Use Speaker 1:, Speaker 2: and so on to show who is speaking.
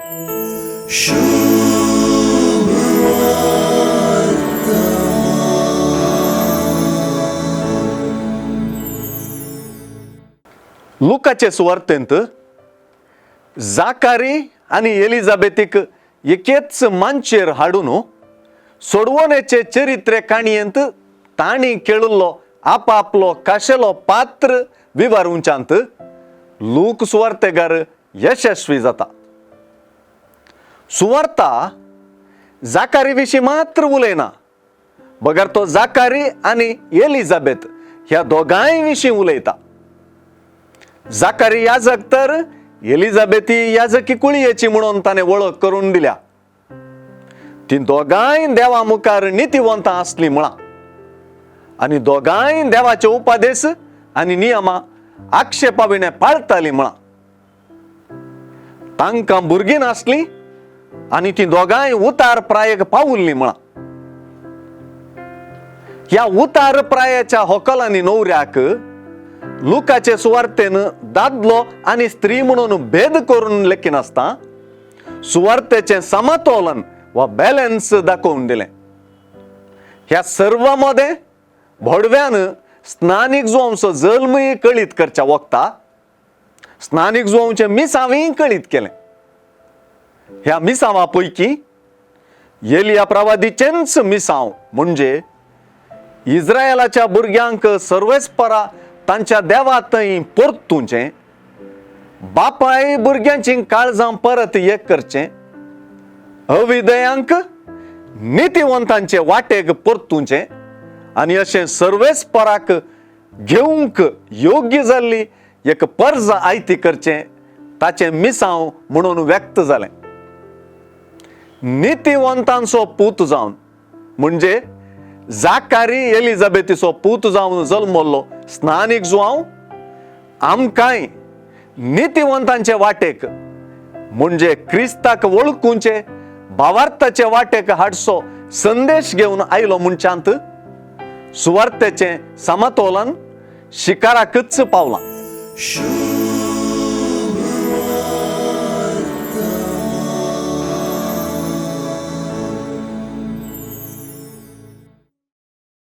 Speaker 1: लुकाचे सुवार्तेंत जाकारी आणि एलिझाबेथीक एकेच मांचेर हाडून सोडवणेचे चरित्रे काणयेंत ताणी केळुल्लो आपापलो खाशेलो पात्र विवरूंच्यांत लूक सुवार्तेगार यशस्वी जाता. सुवार्ता जाकारी विशीं मात्र उलयना, बगर तो जाकारी आणि एलिझाबेथ ह्या दोगांय विशीं उलयता. जाकारी याजक तर एलिझाबेथी याजकी कुळयेची म्हणून ताणें वळख करून दिल्या. ती दोगांय देवा मुखार नितीवंत आसली म्हणा आणि दोगांय देवाचे उपदेश आणि नियमां आक्षेपाविणे पाळटाली म्हणा. तांकां भुरगीं नासलीं आणि ती दोगांय उतार प्रायेक पावुल्लीं म्हणा. ह्या उतार प्रायाच्या होकलांनी न्हवऱ्याक लुकाचे सुवार्तेन दादलो आणि स्त्री म्हणून भेद करून लेखिनासता सुवार्तेचे समतोलन वा बॅलन्स दाखवून दिलें. ह्या सर्व मध्ये भोडव्यान स्नानीक जुवांचो जल्मय कळीत करच्या वक्ता स्नानीक जुवांचे मिसावय कळीत केलें. ह्या मिसावा पैकी एलिया प्रवादीचेंच मिसाव म्हणजे इस्रायलाच्या भुरग्यांक सर्वेस्परा तांच्या देवातय परतुचें, बापाय भुरग्यांची काळजां परत एक करचें, अविधयांक नितीवंतांचे वाटेक परतुचें आनी अशें सर्वेस्पराक घेवंक योग्य जाल्ली एक पर्ज आयती करचें ताचें मिसाव म्हणून व्यक्त जालें. नितीवंतांचो पूत जावन म्हणजे जाकारी एलिझाबेथीचो पूत जावन जल्मल्लो स्नानीक जुवांव आमकांय नितीवंतांचे वाटेक म्हणजे क्रिस्ताक वळखुचे भावार्थाचे वाटेक हाडसो संदेश घेवन आयलो म्हणच्यात सुवार्तेचें समतोलन शिकाराकच पावलां.